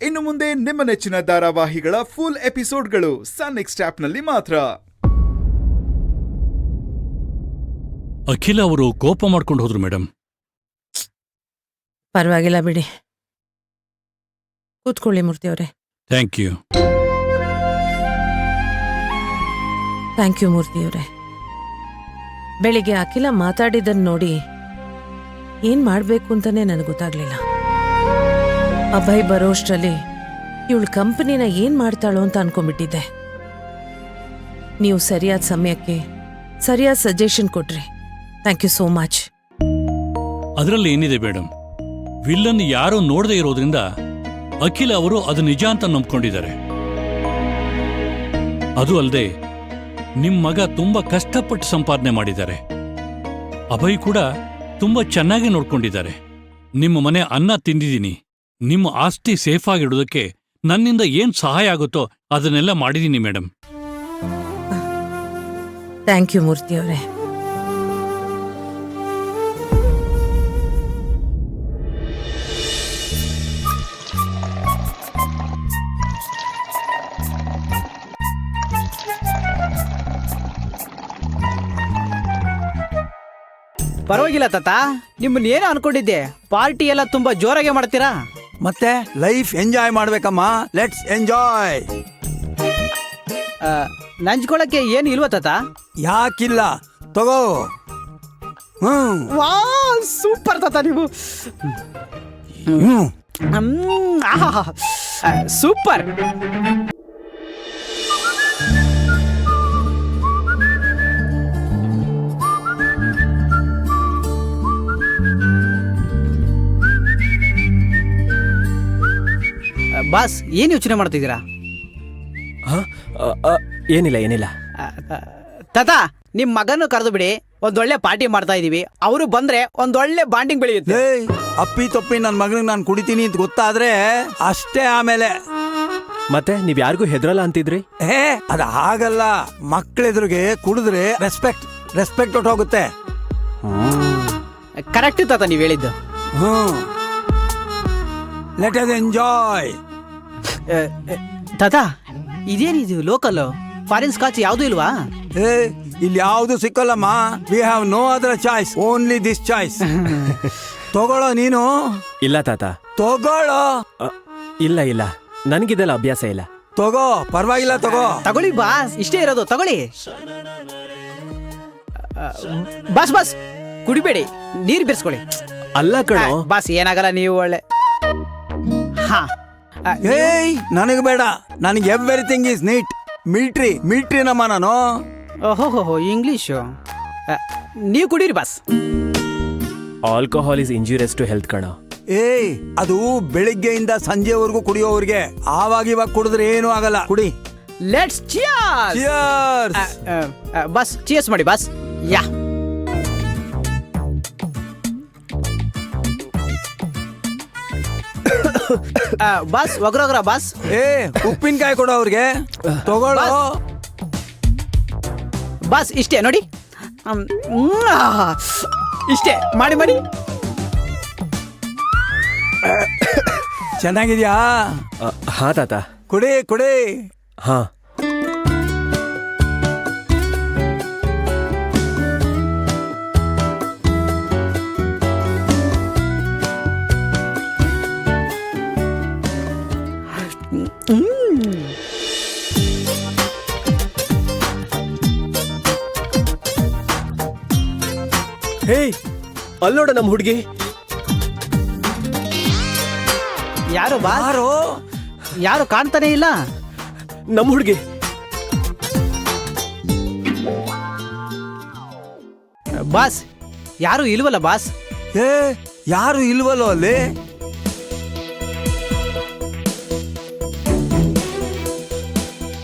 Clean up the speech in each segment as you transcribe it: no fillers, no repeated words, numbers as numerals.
ಇನ್ನು ಮುಂದೆ ನಿಮ್ಮ ನೆಚ್ಚಿನ ಧಾರಾವಾಹಿಗಳ ಫುಲ್ ಎಪಿಸೋಡ್ಗಳು ಸನ್ ನೆಕ್ಸ್ಟ್ ಆಪ್ನಲ್ಲಿ ಮಾತ್ರ. ಅಖಿಲ ಅವರು ಕೋಪ ಮಾಡ್ಕೊಂಡು ಹೋದ್ರು ಮೇಡಮ್. ಪರವಾಗಿಲ್ಲ ಬಿಡಿ, ಕೂತ್ಕೊಳ್ಳಿ ಮೂರ್ತಿ ಅವರೇ. Thank you. Thank you Murthy ಅವರೇ. ಬೆಳಿಗ್ಗೆ ಅಖಿಲ ಮಾತಾಡಿದ್ದನ್ನು ನೋಡಿ ಏನ್ ಮಾಡ್ಬೇಕು ಅಂತಾನೆ ನನಗೆ ಗೊತ್ತಾಗ್ಲಿಲ್ಲ. ಅಭಯ್ ಬರೋಷ್ಟರಲ್ಲಿ ಇವಳು ಕಂಪನಿನ ಏನ್ ಮಾಡ್ತಾಳೋ ಅಂತ ಅನ್ಕೊಂಡ್ಬಿಟ್ಟಿದ್ದೆ. ನೀವು ಸರಿಯಾದ ಸಮಯಕ್ಕೆ ಸರಿಯಾದ ಸಜೆಷನ್ ಕೊಟ್ರಿ. Thank you so much. ಅದರಲ್ಲಿ ಏನಿದೆ ಮೇಡಮ್, ವಿಲ್ಲನ್ ಯಾರೂ ನೋಡದೇ ಇರೋದ್ರಿಂದ ಅಖಿಲ ಅವರು ಅದು ನಿಜ ಅಂತ ನಂಬ್ಕೊಂಡಿದ್ದಾರೆ. ಅದು ಅಲ್ಲದೆ ನಿಮ್ ಮಗ ತುಂಬಾ ಕಷ್ಟಪಟ್ಟು ಸಂಪಾದನೆ ಮಾಡಿದ್ದಾರೆ. ಅಭಯ್ ಕೂಡ ತುಂಬಾ ಚೆನ್ನಾಗಿ ನೋಡ್ಕೊಂಡಿದ್ದಾರೆ. ನಿಮ್ಮ ಮನೆ ಅನ್ನ ತಿಂದಿದ್ದೀನಿ. ನಿಮ್ಮ ಆಸ್ತಿ ಸೇಫ್ ಆಗಿಡೋದಕ್ಕೆ ನನ್ನಿಂದ ಏನ್ ಸಹಾಯ ಆಗುತ್ತೋ ಅದನ್ನೆಲ್ಲ ಮಾಡಿದ್ದೀನಿ ಮೇಡಮ್. ಥ್ಯಾಂಕ್ ಯು ಮೂರ್ತಿ ಅವರೇ. ಪರವಾಗಿಲ್ಲ ತಾತ, ನಿಮ್ಮನ್ನ ಏನು ಅನ್ಕೊಂಡಿದ್ದೆ, ಪಾರ್ಟಿ ಎಲ್ಲ ತುಂಬಾ ಜೋರಾಗೆ ಮಾಡ್ತೀರಾ. ಮತ್ತೆ ಲೈಫ್ ಎಂಜಾಯ್ ಮಾಡ್ಬೇಕಮ್ಮ. Let's enjoy. ನಂಚ್ಕೊಳಕ್ಕೆ ಏನು ಇಲ್ವಾ ತಾತ? ಯಾಕಿಲ್ಲ, ತಗೋ. ವಾ ಸೂಪರ್ ತಾತ ನೀವು. ಸೂಪರ್. ಬಾಸ್, ಏನು ಯೋಚನೆ ಮಾಡ್ತಿದ್ದೀರಾ? ಏನಿಲ್ಲ. ತಾತ, ನಿಮ್ ಮಗನ್ನು ಕರೆದು ಬಿಡಿ, ಒಂದೊಳ್ಳೆ ಪಾರ್ಟಿ ಮಾಡ್ತಾ ಇದೀವಿ. ಅವರು ಬಂದ್ರೆ ಒಂದೊಳ್ಳೆ ಬಾಂಡಿಂಗ್ ಬೆಳೆಯುತ್ತೆ. ಅಪ್ಪಿ ತಪ್ಪಿ ನನ್ನ ಮಗನಿಗೆ ನಾನು ಕುಡಿತೀನಿ ಅಂತ ಗೊತ್ತಾದ್ರೆ ಅಷ್ಟೇ. ಆಮೇಲೆ ಮತ್ತೆ ನೀವ್ ಯಾರಿಗೂ ಹೆದ್ರಲ್ಲ ಅಂತಿದ್ರಿ? ಅದ ಹಾಗಲ್ಲ. ಮಕ್ಕಳೆದುರಿಗೆ ಕುಡಿದ್ರೆ ರೆಸ್ಪೆಕ್ಟ್ ಹೊಟ್ಟೋಗುತ್ತೆ. ಕರೆಕ್ಟ್ ತಾತ ನೀವ್ ಹೇಳಿದ್ದು. Let us enjoy. ತಾತ, ಇದೇನಿದು ಲೋಕಲ್? ಫಾರಿನ್ ಸ್ಕಾಚ್ ಯಾವ್ದು ಇಲ್ವಾ? ಇಲ್ಲಿ ಯಾವ್ದು ಸಿಕ್ಕಲ್ಲಮ್ಮ. We have no other choice, only this choice. ತಗೊಳ್ಳೋ ನೀನು. ಇಲ್ಲ ತಾತ, ತಗೊಳ್ಳೋ. ಇಲ್ಲ ನನಗಿದೆಲ್ಲ ಅಭ್ಯಾಸ ಇಲ್ಲ. ತಗೋ, ಪರವಾಗಿಲ್ಲ, ತಗೊಳ್ಳಿ ಬಾಸ್, ಇಷ್ಟೇ ಇರೋದು, ತಗೊಳ್ಳಿ. ಬಾಸ್ ಕುಡಿಬೇಡಿ, ನೀರ್ ಬಿರ್ಸ್ಕೊಳ್ಳಿ. ಅಲ್ಲ ಕಣೋ ಬಾಸ್, ಏನಾಗಲ್ಲ, ನೀವು ಒಳ್ಳೆ. ನನಗೆ ಬೇಡ, ನನಗೆ ಎವ್ರಿಥಿಂಗ್ ಈಸ್ ನೀಟ್. ಮಿಲ್ಟ್ರಿ ನಮ್ಮ ನಾನು. ಓಹೋ, ಇಂಗ್ಲಿಷು. ನೀವು ಕುಡೀರಿ boss. Alcohol is injurious to health ಕಣ. ಅದು ಬೆಳಿಗ್ಗೆಯಿಂದ ಸಂಜೆವರೆಗೂ ಕುಡಿಯೋವ್ರಿಗೆ. ಇವಾಗ ಕುಡಿದ್ರೆ ಏನು ಆಗಲ್ಲ. ಕುಡಿ. Let's cheers. ಬಾಸ್, ಚಿಯರ್ಸ್ ಮಾಡಿ ಬಾಸ್. ಯಾ. ಬಾಸ್, ಒಗ್ರ ಬಾಸ್. ಉಪ್ಪಿನಕಾಯಿ ಕೊಡೋ ಅವ್ರಿಗೆ. ತಗೊಳ್ಳೋ ಬಾಸ್, ಇಷ್ಟೇ ನೋಡಿ. ಇಷ್ಟೇ ಮಾಡಿ. ಚೆನ್ನಾಗಿದ್ಯಾ? ಹಾ ತಾತ. ಕುಡಿ. ಹಾ. ಹೇ, ಅಲ್ಲೋಡ ನಮ್ಮ ಹುಡುಗಿ. ಯಾರು ಬಾಸ್? ಯಾರು ಕಾಣ್ತಾನೆ ಇಲ್ಲ. ನಮ್ಮ ಹುಡುಗಿ. ಬಾಸ್, ಯಾರು ಇಲ್ವಲ್ಲ ಬಾಸ್? ಯಾರು ಇಲ್ವಲ್ಲೋ ಅಲ್ಲಿ?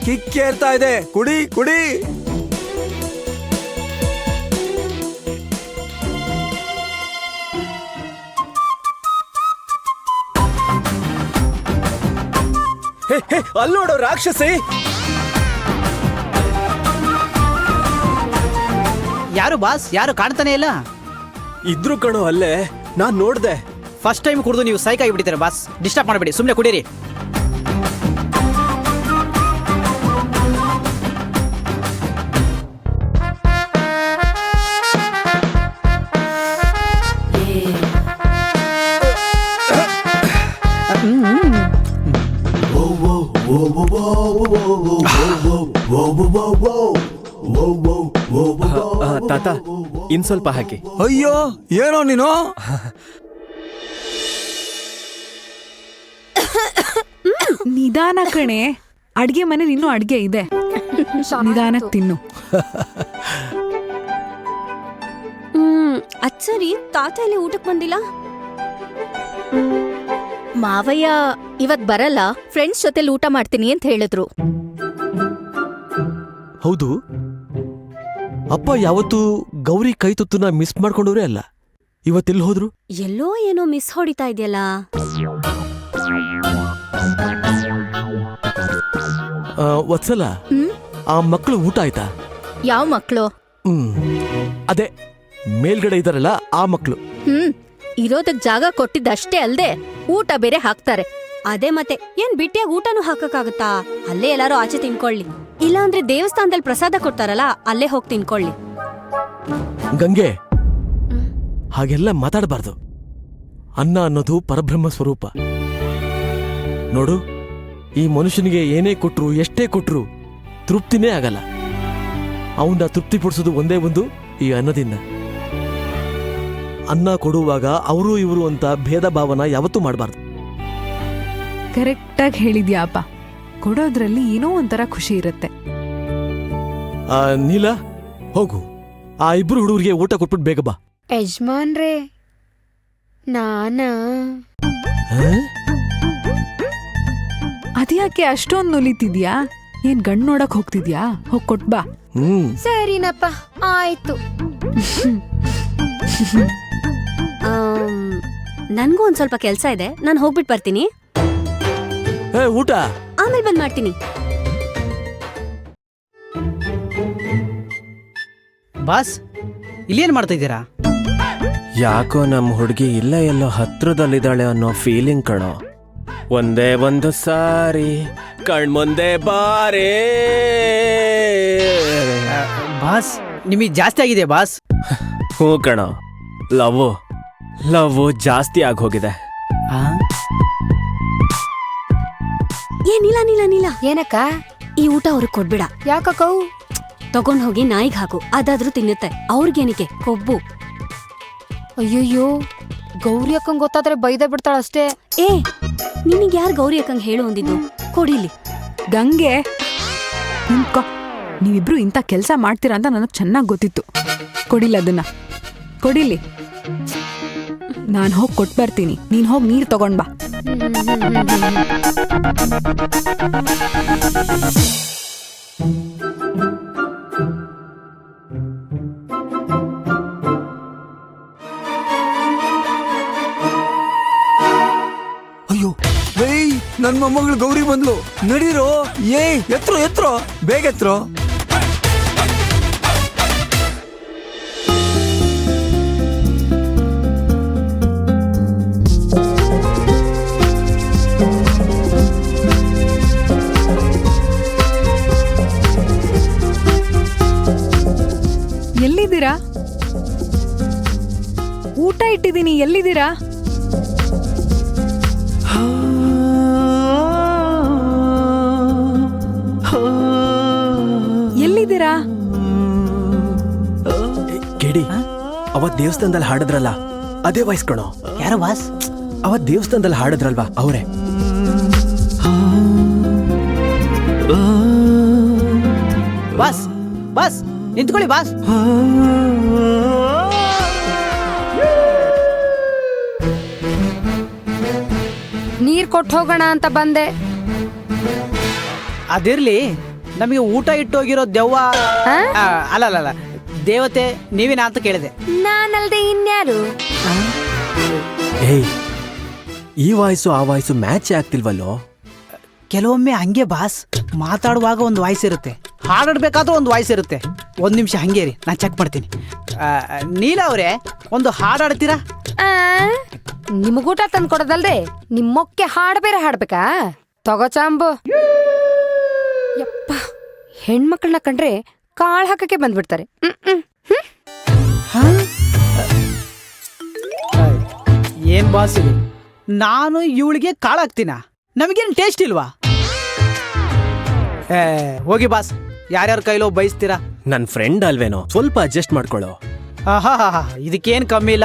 ಕಿಕ್ಕೇರ್ತಾ ಇದೆ. ಕುಡಿ. ಅಲ್ಲೋಡೋ ರಾಕ್ಷಸಿ. ಯಾರು ಬಾಸ್? ಯಾರು ಕಾಣ್ತಾನೆ ಇಲ್ಲ. ಇದ್ರು ಕಣೋ ಅಲ್ಲೇ, ನಾನ್ ನೋಡ್ದೆ. ಫಸ್ಟ್ ಟೈಮ್ ಕುಡಿದು ನೀವು ಸೈಕ್ ಆಗಿಬಿಟ್ಟಿದ್ದಾರೆ ಬಾಸ್. ಡಿಸ್ಟರ್ಬ್ ಮಾಡಬೇಡಿ, ಸುಮ್ಮನೆ ಕುಡೀರಿ. ತಾತ ಇನ್ ಸ್ವಲ್ಪ ಹಾಕಿ. ಅಯ್ಯೋ ಏನೋ ನೀನು. ನಿಧಾನ ಕಣೆ, ಅಡ್ಗೆ ಮನೇಲಿ ಇನ್ನೂ ಅಡ್ಗೆ ಇದೆ, ನಿಧಾನಕ್ಕೆ ತಿನ್ನು. ಅಚ್ಚರಿ, ತಾತ ಇಲ್ಲಿ ಊಟಕ್ಕೆ ಬಂದಿಲ್ಲ. ಮಾವಯ್ಯ ಇವತ್ ಬರಲ್ಲ, ಫ್ರೆಂಡ್ಸ್ ಜೊತೆಲಿ ಊಟ ಮಾಡ್ತೀನಿ ಅಂತ ಹೇಳಿದ್ರು. ಹೌದು, ಅಪ್ಪ ಯಾವತ್ತೂ ಗೌರಿ ಕೈ ತುತ್ತನ್ನ ಮಿಸ್ ಮಾಡ್ಕೊಂಡವ್ರೆ ಅಲ್ಲ. ಇವತ್ತೆಲ್ಲಿ ಹೋದ್ರು? ಎಲ್ಲೋ ಏನೋ ಮಿಸ್ ಹೊಡಿತಾ ಇದೆಯಲ್ಲ. ವತ್ಸಲ, ಆ ಮಕ್ಕಳು ಊಟ ಆಯ್ತಾ? ಯಾವ ಮಕ್ಳು? ಅದೇ ಮೇಲ್ಗಡೆ ಇದಾರಲ್ಲ ಆ ಮಕ್ಕಳು. ಇರೋದಕ್ ಜಾಗ ಕೊಟ್ಟಿದ್ದಷ್ಟೇ ಅಲ್ದೆ ಊಟ ಬೇರೆ ಹಾಕ್ತಾರೆ. ಅದೇ ಮತ್ತೆ ಏನ್ ಬಿಟ್ಟಿಯಾಗ ಊಟನೂ ಹಾಕಕ್ಕಾಗತ್ತಾ? ಅಲ್ಲೇ ಎಲ್ಲಾರು ಆಚೆ ತಿನ್ಕೊಳ್ಳಿ, ಇಲ್ಲಾಂದ್ರೆ ದೇವಸ್ಥಾನದಲ್ಲಿ ಪ್ರಸಾದ ಕೊಡ್ತಾರಲ್ಲ ಅಲ್ಲೇ ಹೋಗಿ ತಿನ್ಕೊಳ್ಳಿ. ಗಂಗೆ, ಹಾಗೆಲ್ಲ ಮಾತಾಡಬಾರ್ದು. ಅನ್ನ ಅನ್ನೋದು ಪರಬ್ರಹ್ಮ ಸ್ವರೂಪ. ನೋಡು, ಈ ಮನುಷ್ಯನಿಗೆ ಏನೇ ಕೊಟ್ರು ಎಷ್ಟೇ ಕೊಟ್ರು ತೃಪ್ತಿನೇ ಆಗಲ್ಲ. ಅವನ್ನ ತೃಪ್ತಿಪಡಿಸೋದು ಒಂದೇ ಒಂದು ಈ ಅನ್ನದಿಂದ. ಅನ್ನ ಕೊಡುವಾಗ ಅವರು ಇವರು ಅಂತ ಭೇದ ಭಾವನ ಯಾವತ್ತೂ ಮಾಡಬಾರ್ದು. ಕರೆಕ್ಟಾಗಿ ಹೇಳಿದ್ಯಾ ಅಪ್ಪ, ಕೊಡೋದ್ರಲ್ಲಿ ಏನೋ ಒಂಥರ ಖುಷಿ ಇರುತ್ತೆ. ನೀಲ, ಹೋಗು, ಆ ಇಬ್ರು ಹುಡುಗರಿಗೆ ಊಟ ಕೊಟ್ಬಿಟ್ಟು ಬೇಗ ಬಾ. ಯಜಮಾನ್ರೇ, ಅದ್ಯಾಕೆ ಅಷ್ಟೊಂದು ನುಲಿತಿದ್ಯಾ? ಏನ್ ಗಂಡ್ ನೋಡಕ್ ಹೋಗ್ತಿದ್ಯಾ? ಹೋಗ್ ಕೊಟ್ಬಾ. ಸರಿನಪ್ಪ, ಆಯ್ತು. ನನ್ಗೂ ಒಂದ್ ಸ್ವಲ್ಪ ಕೆಲ್ಸ ಇದೆ, ನಾನು ಹೋಗ್ಬಿಟ್ಟು ಬರ್ತೀನಿ. ಊಟ ಆಮೇಲೆ ಬಂದ್ ಮಾಡ್ತೀನಿ. ಬಾಸ್, ಇಲ್ಲೇನ್ ಮಾಡ್ತಾ ಇದ್ದೀರಾ? ಯಾಕೋ ನಮ್ಮ ಹುಡುಗಿ ಇಲ್ಲ ಎಲ್ಲೋ ಹತ್ರದಲ್ಲಿದ್ದಾಳೆ ಅನ್ನೋ ಫೀಲಿಂಗ್ ಕಣೋ. ಒಂದೇ ಒಂದು ಸಾರಿ ಕಣ್ಮುಂದೆ ಬಾರೇ. ಬಾಸ್, ನಿಮಗೆ ಜಾಸ್ತಿ ಆಗಿದೆ ಬಾಸ್. ಹ್ಞೂ ಕಣೋ, ಲವ್ ಜಾಸ್ತಿ ಆಗಿ ಹೋಗಿದೆ. ಏನಿಲ್ಲ ನೀಲ ನೀಲ, ಏನಕ್ಕ? ಈ ಊಟ ಅವ್ರಿಗೆ ಕೊಡ್ಬೇಡ. ಯಾಕಕ್ಕವು? ತಗೊಂಡ್ ಹೋಗಿ ನಾಯಿಗ್ ಹಾಕು, ಅದಾದ್ರೂ ತಿನ್ನುತ್ತೆ. ಅವ್ರಿಗೇನಿಕೆ ಕೊಬ್ಬು. ಅಯ್ಯಯ್ಯೋ, ಗೌರಿ ಅಕ್ಕಂಗ್ ಗೊತ್ತಾದ್ರೆ ಬೈದ ಬಿಡ್ತಾಳಷ್ಟೇ. ಏ, ನಿನಗ್ ಯಾರು ಗೌರಿ ಅಕ್ಕಂಗ್ ಹೇಳು ಅಂದಿದ್ದು? ಕೊಡಿಲಿ. ಗಂಗೆ, ನಿಂತ್ಕೋ. ನೀವಿಬ್ರು ಇಂಥ ಕೆಲಸ ಮಾಡ್ತೀರಾ ಅಂತ ನನಗೆ ಚೆನ್ನಾಗಿ ಗೊತ್ತಿತ್ತು. ಕೊಡಿಲ್ಲ ಅದನ್ನ, ಕೊಡಿಲಿ. ನಾನು ಹೋಗಿ ಕೊಟ್ಬರ್ತೀನಿ, ನೀನು ಹೋಗಿ ನೀರು ತಗೊಂಡ್ ಬಾ. ಅಯ್ಯೋ, ನನ್ ಮೊಮ್ಮಗಳು ಗೌರಿ ಬಂದ್ಲು. ನಡೀರೋ, ಎತ್ರೋ ಬೇಗ ಎತ್ರೋ. ಎಲ್ಲಿದ್ದೀರಾ? ಊಟ ಇಟ್ಟಿದ್ದೀನಿ, ಎಲ್ಲಿದ್ದೀರಾ? ಎಲ್ಲಿದ್ದೀರಾ? ಕೇಳಿ, ಅವತ್ ದೇವಸ್ಥಾನದಲ್ಲಿ ಹಾಡಿದ್ರಲ್ಲ ಅದೇ ವಾಯ್ಸ್ ಕಣೋ. ಯಾರು ಬಾಸ್? ಅವತ್ ದೇವಸ್ಥಾನದಲ್ಲಿ ಹಾಡಿದ್ರಲ್ವಾ ಅವರೇ. ಬಾಸ್ ಬಾಸ್, ನಿಂತ್ಕೊಳ್ಳಿ ಬಾಸ್. ನೀರ್ ಕೊಟ್ಟು ಹೋಗೋಣ ಅಂತ ಬಂದೆ. ಅದಿರ್ಲಿ, ನಮಗೆ ಊಟ ಇಟ್ಟೋಗಿರೋ ದೆವ್ವ ಅಲ್ಲ ದೇವತೆ ನೀವೇನಾ ಅಂತ ಕೇಳಿದೆ. ನಾನಲ್ದೆ ಇನ್ಯಾರು? ಏಯ್, ಈ ವಾಯ್ಸು ಆ ವಾಯ್ಸು ಮ್ಯಾಚ್ ಆಗ್ತಿಲ್ವಲ್ಲೋ. ಕೆಲವೊಮ್ಮೆ ಹಂಗೆ ಬಾಸ್, ಮಾತಾಡುವಾಗ ಒಂದು ವಾಯ್ಸ್ ಇರುತ್ತೆ, ಹಾಡಾಡ್ಬೇಕಾದ್ರೂ ಒಂದು ವಾಯ್ಸ್ ಇರುತ್ತೆ. ಒಂದು ನಿಮಿಷ ಹಂಗೆ ರೀ, ನಾನು ಚೆಕ್ ಮಾಡ್ತೀನಿ. ನೀಲ ಅವರೇ, ಒಂದು ಹಾಡಾಡ್ತೀರಾ? ನಿಮಗೂಟ ತಂದು ಕೊಡೋದಲ್ದೆ ನಿಮ್ಮೊಕ್ಕೆ ಹಾಡು ಬೇರೆ ಹಾಡ್ಬೇಕಾ? ತಗೋ ಚಾಂಬು. ಯಪ್ಪ, ಹೆಣ್ಮಕ್ಳನ್ನ ಕಂಡ್ರೆ ಕಾಳು ಹಾಕಕ್ಕೆ ಬಂದ್ಬಿಡ್ತಾರೆ. ಏನ್ ಬಾಸ್ ಇದು? ನಾನು ಇವಳಿಗೆ ಕಾಳಾಗ್ತೀನ? ನಮಗೇನು ಟೇಸ್ಟ್ ಇಲ್ವಾ? ಹೋಗಿ ಬಾಸ್, ಯಾರ್ಯಾರ ಕೈಲೋ ಬಯಸ್ತೀರಾ? ನನ್ನ ಫ್ರೆಂಡ್ ಅಲ್ವೇನೋ, ಸ್ವಲ್ಪ ಅಡ್ಜಸ್ಟ್ ಮಾಡ್ಕೊಳ್ಳೋ. ಆಹಾ, ಇದಕ್ಕೇನು ಕಮ್ಮಿ ಇಲ್ಲ.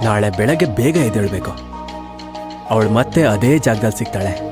ನಾಳೆ ಬೆಳಗ್ಗೆ ಬೇಗ ಎದ್ದೇಳ್ಬೇಕು. ಅವಳು ಮತ್ತೆ ಅದೇ ಜಾಗದಲ್ಲಿ ಸಿಗ್ತಾಳೆ.